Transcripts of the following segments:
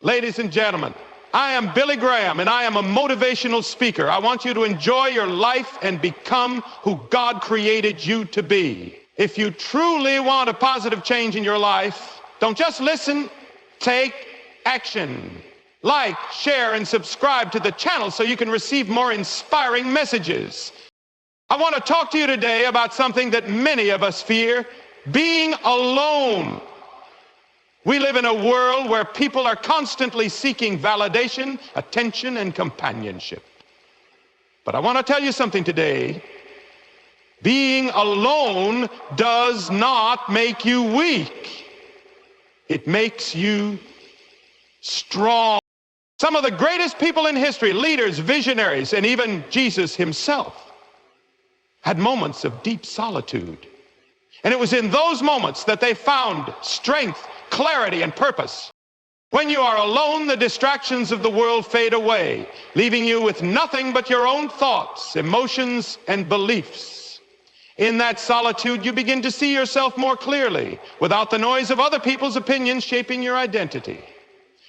Ladies and gentlemen, I am Billy Graham, and I am a motivational speaker. I want you to enjoy your life and become who God created you to be. If you truly want a positive change in your life, don't just listen, take action. Like, share, and subscribe to the channel so you can receive more inspiring messages. I want to talk to you today about something that many of us fear: being alone. We live in a world where people are constantly seeking validation, attention, and companionship. But I want to tell you something today. Being alone does not make you weak. It makes you strong. Some of the greatest people in history, leaders, visionaries, and even Jesus himself, had moments of deep solitude. And it was in those moments that they found strength, clarity, and purpose. When you are alone, the distractions of the world fade away, leaving you with nothing but your own thoughts, emotions, and beliefs. In that solitude, you begin to see yourself more clearly, without the noise of other people's opinions shaping your identity.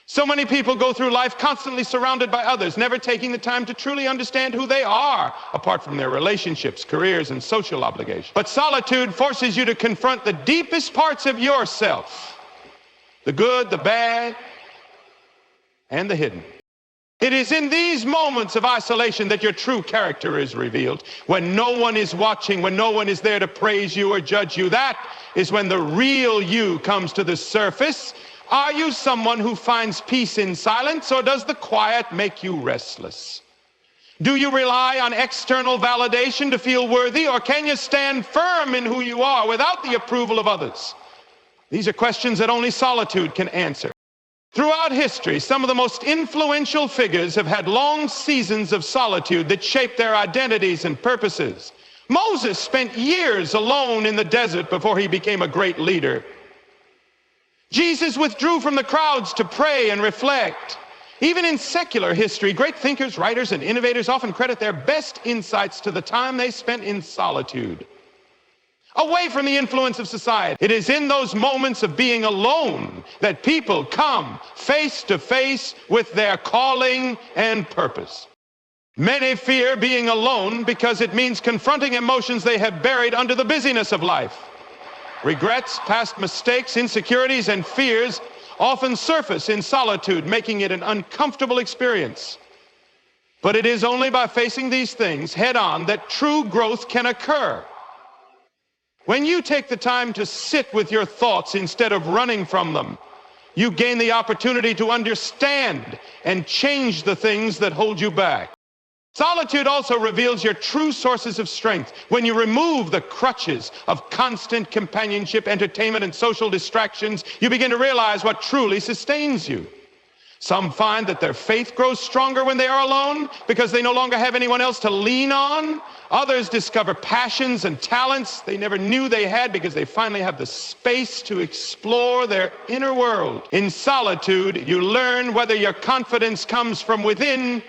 So many people go through life constantly surrounded by others, never taking the time to truly understand who they are, apart from their relationships, careers, and social obligations. But solitude forces you to confront the deepest parts of yourself: the good, the bad, and the hidden. It is in these moments of isolation that your true character is revealed. When no one is watching, when no one is there to praise you or judge you, that is when the real you comes to the surface. Are you someone who finds peace in silence, or does the quiet make you restless? Do you rely on external validation to feel worthy, or can you stand firm in who you are without the approval of others? These are questions that only solitude can answer. Throughout history, some of the most influential figures have had long seasons of solitude that shaped their identities and purposes. Moses spent years alone in the desert before he became a great leader. Jesus withdrew from the crowds to pray and reflect. Even in secular history, great thinkers, writers, and innovators often credit their best insights to the time they spent in solitude, away from the influence of society. It is in those moments of being alone that people come face to face with their calling and purpose. Many fear being alone because it means confronting emotions they have buried under the busyness of life. Regrets, past mistakes, insecurities, and fears often surface in solitude, making it an uncomfortable experience. But it is only by facing these things head-on that true growth can occur. When you take the time to sit with your thoughts instead of running from them, you gain the opportunity to understand and change the things that hold you back. Solitude also reveals your true sources of strength. When you remove the crutches of constant companionship, entertainment, and social distractions, you begin to realize what truly sustains you. Some find that their faith grows stronger when they are alone because they no longer have anyone else to lean on. Others discover passions and talents they never knew they had because they finally have the space to explore their inner world. In solitude, you learn whether your confidence comes from within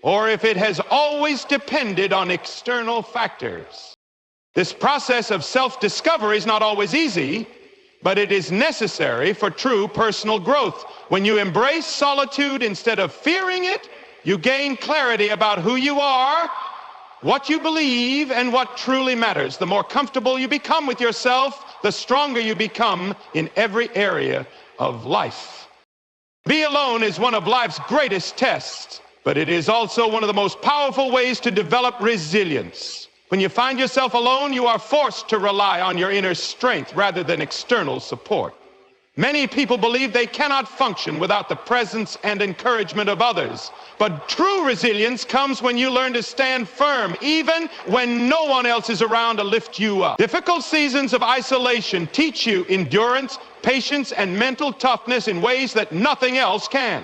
or if it has always depended on external factors. This process of self-discovery is not always easy, but it is necessary for true personal growth. When you embrace solitude instead of fearing it, you gain clarity about who you are, what you believe, and what truly matters. The more comfortable you become with yourself, the stronger you become in every area of life. Be alone is one of life's greatest tests, but it is also one of the most powerful ways to develop resilience. When you find yourself alone, you are forced to rely on your inner strength rather than external support. Many people believe they cannot function without the presence and encouragement of others. But true resilience comes when you learn to stand firm, even when no one else is around to lift you up. Difficult seasons of isolation teach you endurance, patience, and mental toughness in ways that nothing else can.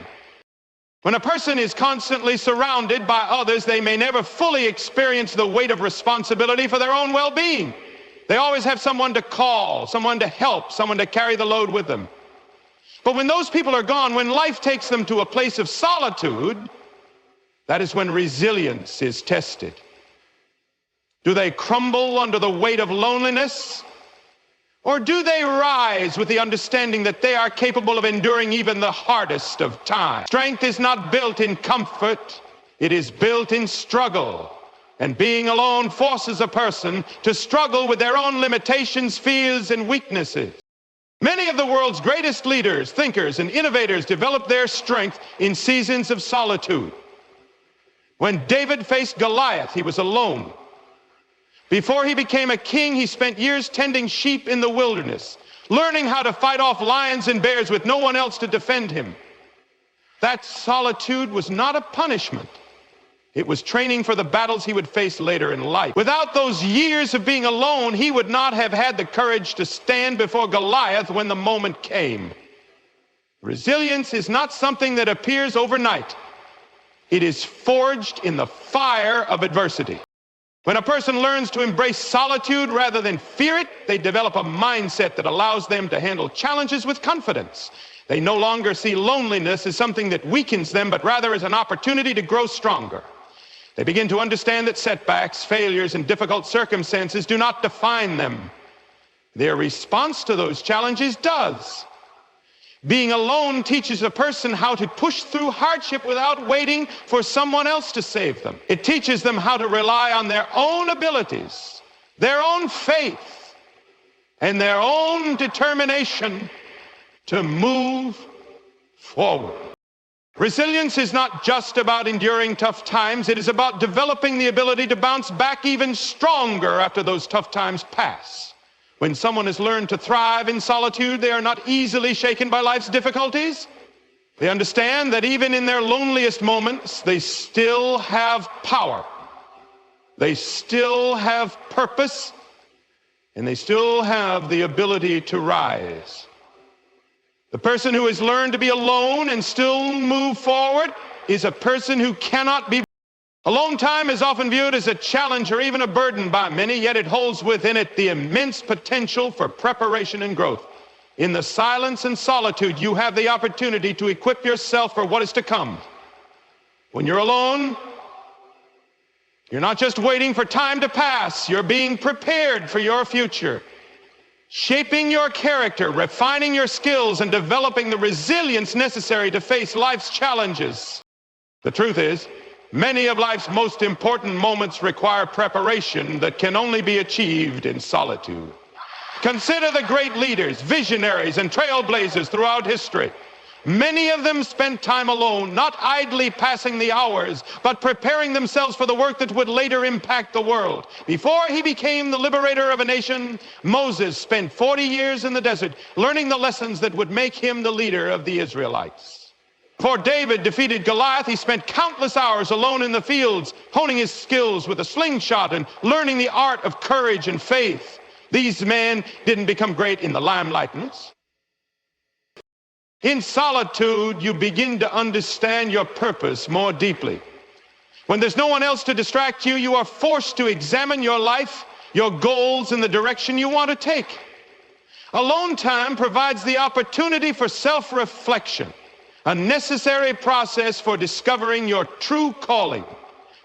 When a person is constantly surrounded by others, they may never fully experience the weight of responsibility for their own well-being. They always have someone to call, someone to help, someone to carry the load with them. But when those people are gone, when life takes them to a place of solitude, that is when resilience is tested. Do they crumble under the weight of loneliness, Or do they rise with the understanding that they are capable of enduring even the hardest of times? Strength is not built in comfort, it is built in struggle. And being alone forces a person to struggle with their own limitations, fears, and weaknesses. Many of the world's greatest leaders, thinkers, and innovators developed their strength in seasons of solitude. When David faced Goliath, he was alone. Before he became a king, he spent years tending sheep in the wilderness, learning how to fight off lions and bears with no one else to defend him. That solitude was not a punishment. It was training for the battles he would face later in life. Without those years of being alone, he would not have had the courage to stand before Goliath when the moment came. Resilience is not something that appears overnight. It is forged in the fire of adversity. When a person learns to embrace solitude rather than fear it, they develop a mindset that allows them to handle challenges with confidence. They no longer see loneliness as something that weakens them, but rather as an opportunity to grow stronger. They begin to understand that setbacks, failures, and difficult circumstances do not define them. Their response to those challenges does. Being alone teaches a person how to push through hardship without waiting for someone else to save them. It teaches them how to rely on their own abilities, their own faith, and their own determination to move forward. Resilience is not just about enduring tough times. It is about developing the ability to bounce back even stronger after those tough times pass. When someone has learned to thrive in solitude, they are not easily shaken by life's difficulties. They understand that even in their loneliest moments, they still have power. They still have purpose, and they still have the ability to rise. The person who has learned to be alone and still move forward is a person who cannot be. Alone time is often viewed as a challenge or even a burden by many, yet it holds within it the immense potential for preparation and growth. In the silence and solitude, you have the opportunity to equip yourself for what is to come. When you're alone, you're not just waiting for time to pass, you're being prepared for your future. Shaping your character, refining your skills, and developing the resilience necessary to face life's challenges. The truth is, many of life's most important moments require preparation that can only be achieved in solitude. Consider the great leaders, visionaries, and trailblazers throughout history. Many of them spent time alone, not idly passing the hours, but preparing themselves for the work that would later impact the world. Before he became the liberator of a nation, Moses spent 40 years in the desert, learning the lessons that would make him the leader of the Israelites. Before David defeated Goliath, he spent countless hours alone in the fields, honing his skills with a slingshot and learning the art of courage and faith. These men didn't become great in the limelight. In solitude, you begin to understand your purpose more deeply. When there's no one else to distract you, you are forced to examine your life, your goals, and the direction you want to take. Alone time provides the opportunity for self-reflection, a necessary process for discovering your true calling.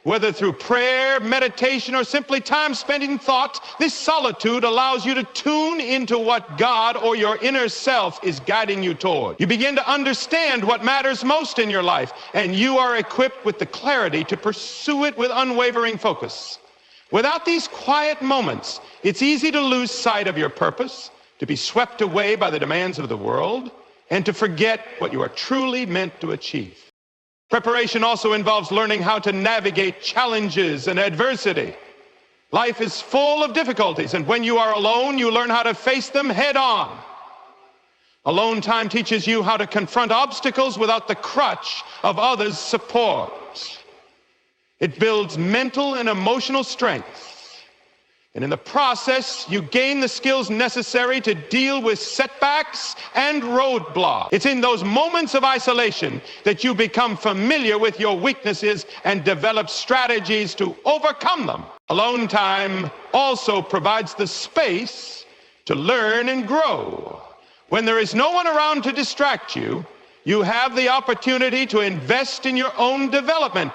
Whether through prayer, meditation, or simply time spent in thought, this solitude allows you to tune into what God or your inner self is guiding you toward. You begin to understand what matters most in your life, and you are equipped with the clarity to pursue it with unwavering focus. Without these quiet moments, it's easy to lose sight of your purpose, to be swept away by the demands of the world, and to forget what you are truly meant to achieve. Preparation also involves learning how to navigate challenges and adversity. Life is full of difficulties, and when you are alone, you learn how to face them head on. Alone time teaches you how to confront obstacles without the crutch of others' support. It builds mental and emotional strength. And in the process, you gain the skills necessary to deal with setbacks and roadblocks. It's in those moments of isolation that you become familiar with your weaknesses and develop strategies to overcome them. Alone time also provides the space to learn and grow. When there is no one around to distract you, you have the opportunity to invest in your own development,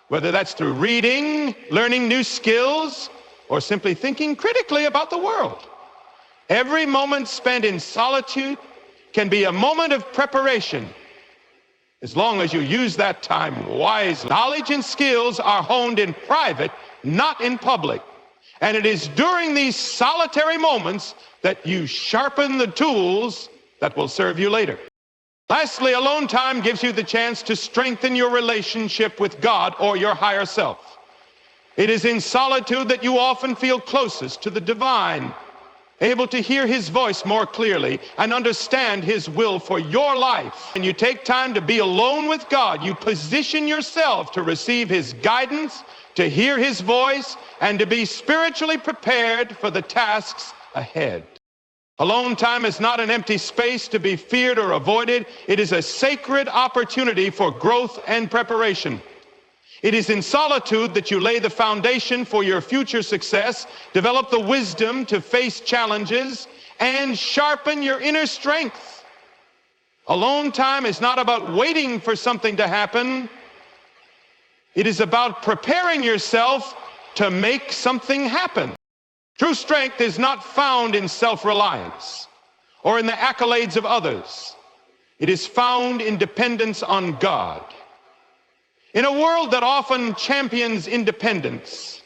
whether that's through reading, learning new skills, or simply thinking critically about the world. Every moment spent in solitude can be a moment of preparation, as long as you use that time wisely. Knowledge and skills are honed in private, not in public. And it is during these solitary moments that you sharpen the tools that will serve you later. Lastly, alone time gives you the chance to strengthen your relationship with God or your higher self. It is in solitude that you often feel closest to the divine, able to hear his voice more clearly and understand his will for your life. And you take time to be alone with God. You position yourself to receive his guidance, to hear his voice, and to be spiritually prepared for the tasks ahead. Alone time is not an empty space to be feared or avoided. It is a sacred opportunity for growth and preparation. It is in solitude that you lay the foundation for your future success, develop the wisdom to face challenges, and sharpen your inner strength. Alone time is not about waiting for something to happen. It is about preparing yourself to make something happen. True strength is not found in self-reliance or in the accolades of others. It is found in dependence on God. In a world that often champions independence,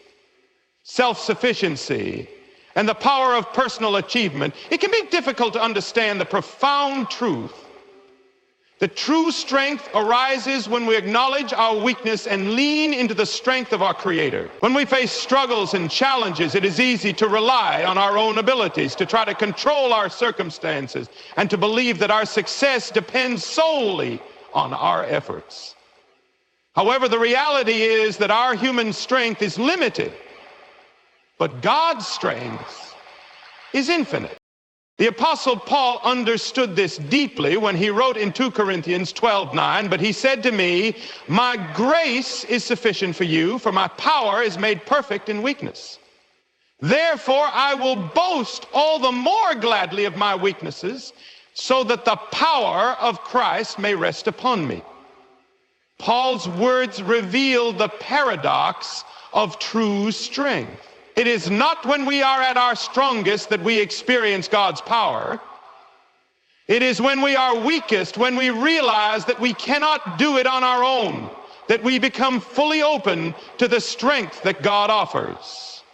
self-sufficiency, and the power of personal achievement, it can be difficult to understand the profound truth. The true strength arises when we acknowledge our weakness and lean into the strength of our Creator. When we face struggles and challenges, it is easy to rely on our own abilities, to try to control our circumstances, and to believe that our success depends solely on our efforts. However, the reality is that our human strength is limited, but God's strength is infinite. The Apostle Paul understood this deeply when he wrote in 2 Corinthians 12:9, but he said to me, "My grace is sufficient for you, for my power is made perfect in weakness. Therefore, I will boast all the more gladly of my weaknesses, so that the power of Christ may rest upon me." Paul's words reveal the paradox of true strength. It is not when we are at our strongest that we experience God's power. It is when we are weakest, when we realize that we cannot do it on our own, that we become fully open to the strength that God offers.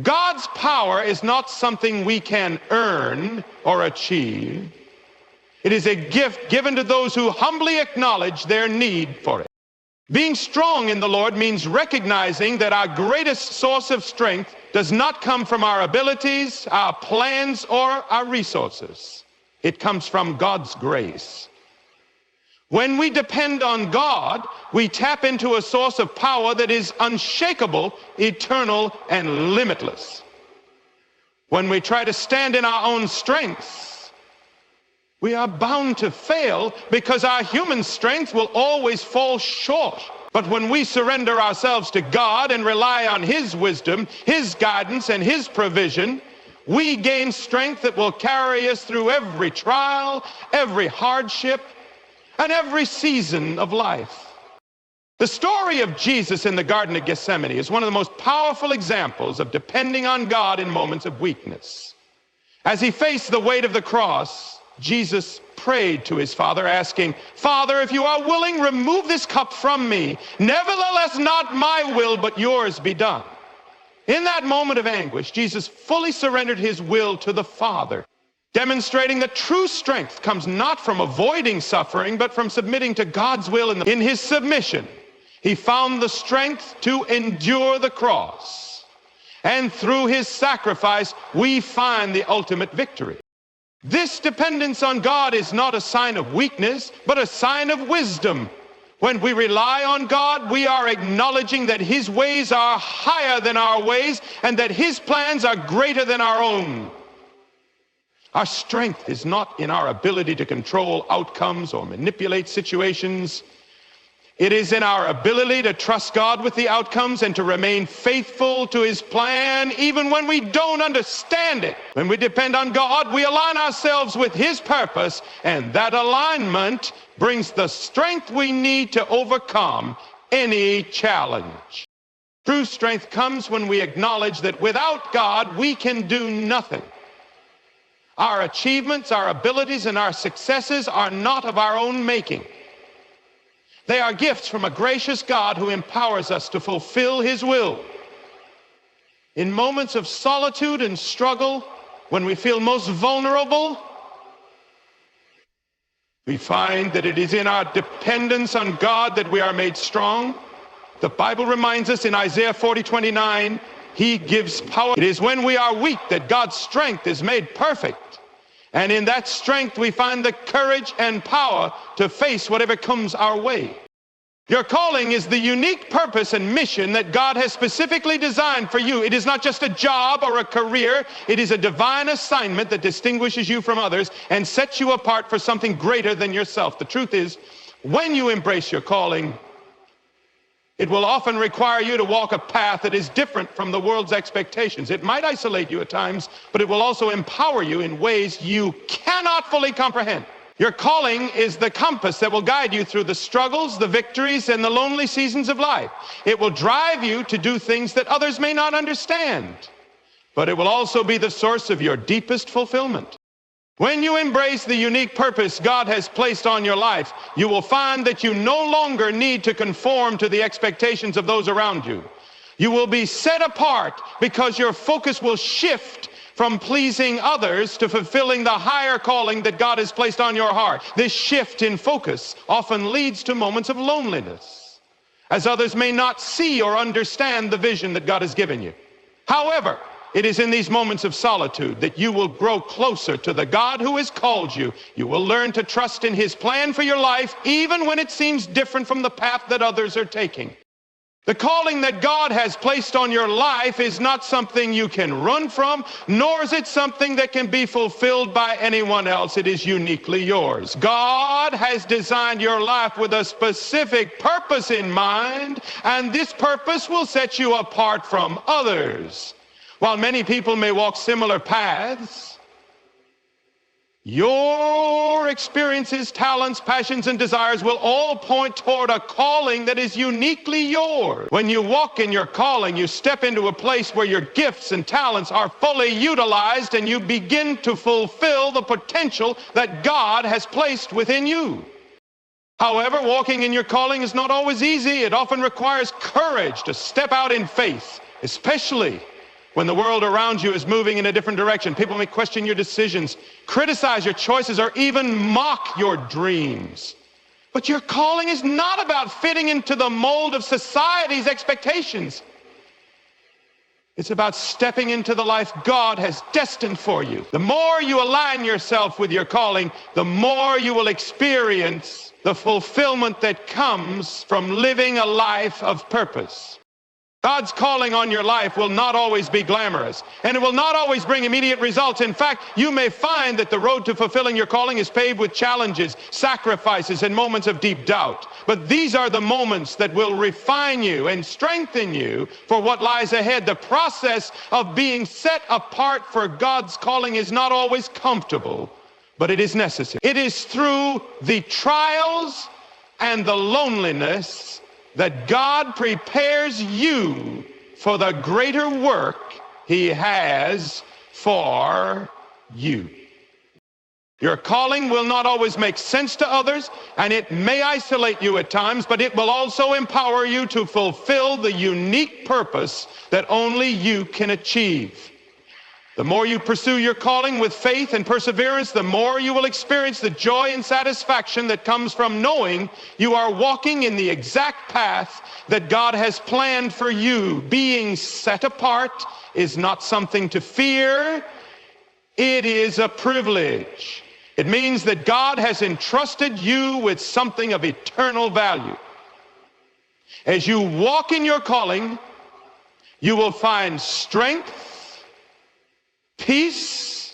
God's power is not something we can earn or achieve. It is a gift given to those who humbly acknowledge their need for it. Being strong in the Lord means recognizing that our greatest source of strength does not come from our abilities, our plans, or our resources. It comes from God's grace. When we depend on God, we tap into a source of power that is unshakable, eternal, and limitless. When we try to stand in our own strength, we are bound to fail because our human strength will always fall short. But when we surrender ourselves to God and rely on his wisdom, his guidance, and his provision, we gain strength that will carry us through every trial, every hardship, and every season of life. The story of Jesus in the Garden of Gethsemane is one of the most powerful examples of depending on God in moments of weakness. As he faced the weight of the cross, Jesus prayed to his Father, asking, "Father, if you are willing, remove this cup from me. Nevertheless, not my will, but yours be done." In that moment of anguish, Jesus fully surrendered his will to the Father, demonstrating that true strength comes not from avoiding suffering, but from submitting to God's will. In his submission, he found the strength to endure the cross. And through his sacrifice, we find the ultimate victory. This dependence on God is not a sign of weakness, but a sign of wisdom. When we rely on God, we are acknowledging that his ways are higher than our ways and that his plans are greater than our own. Our strength is not in our ability to control outcomes or manipulate situations. It is in our ability to trust God with the outcomes and to remain faithful to his plan even when we don't understand it. When we depend on God, we align ourselves with his purpose, and that alignment brings the strength we need to overcome any challenge. True strength comes when we acknowledge that without God, we can do nothing. Our achievements, our abilities, and our successes are not of our own making. They are gifts from a gracious God who empowers us to fulfill his will. In moments of solitude and struggle, when we feel most vulnerable, we find that it is in our dependence on God that we are made strong. The Bible reminds us in Isaiah 40:29, he gives power. It is when we are weak that God's strength is made perfect. And in that strength, we find the courage and power to face whatever comes our way. Your calling is the unique purpose and mission that God has specifically designed for you. It is not just a job or a career. It is a divine assignment that distinguishes you from others and sets you apart for something greater than yourself. The truth is, when you embrace your calling, it will often require you to walk a path that is different from the world's expectations. It might isolate you at times, but it will also empower you in ways you cannot fully comprehend. Your calling is the compass that will guide you through the struggles, the victories, and the lonely seasons of life. It will drive you to do things that others may not understand, but it will also be the source of your deepest fulfillment. When you embrace the unique purpose God has placed on your life, you will find that you no longer need to conform to the expectations of those around you. You will be set apart because your focus will shift from pleasing others to fulfilling the higher calling that God has placed on your heart. This shift in focus often leads to moments of loneliness, as others may not see or understand the vision that God has given you. However, it is in these moments of solitude that you will grow closer to the God who has called you. You will learn to trust in his plan for your life, even when it seems different from the path that others are taking. The calling that God has placed on your life is not something you can run from, nor is it something that can be fulfilled by anyone else. It is uniquely yours. God has designed your life with a specific purpose in mind, and this purpose will set you apart from others. While many people may walk similar paths, your experiences, talents, passions, and desires will all point toward a calling that is uniquely yours. When you walk in your calling, you step into a place where your gifts and talents are fully utilized, and you begin to fulfill the potential that God has placed within you. However, walking in your calling is not always easy. It often requires courage to step out in faith, especially when the world around you is moving in a different direction. People may question your decisions, criticize your choices, or even mock your dreams. But your calling is not about fitting into the mold of society's expectations. It's about stepping into the life God has destined for you. The more you align yourself with your calling, the more you will experience the fulfillment that comes from living a life of purpose. God's calling on your life will not always be glamorous, and it will not always bring immediate results. In fact, you may find that the road to fulfilling your calling is paved with challenges, sacrifices, and moments of deep doubt. But these are the moments that will refine you and strengthen you for what lies ahead. The process of being set apart for God's calling is not always comfortable, but it is necessary. It is through the trials and the loneliness that God prepares you for the greater work he has for you. Your calling will not always make sense to others, and it may isolate you at times, but it will also empower you to fulfill the unique purpose that only you can achieve. The more you pursue your calling with faith and perseverance, the more you will experience the joy and satisfaction that comes from knowing you are walking in the exact path that God has planned for you. Being set apart is not something to fear. It is a privilege. It means that God has entrusted you with something of eternal value. As you walk in your calling, you will find strength, peace,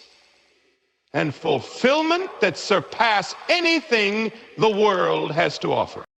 and fulfillment that surpass anything the world has to offer.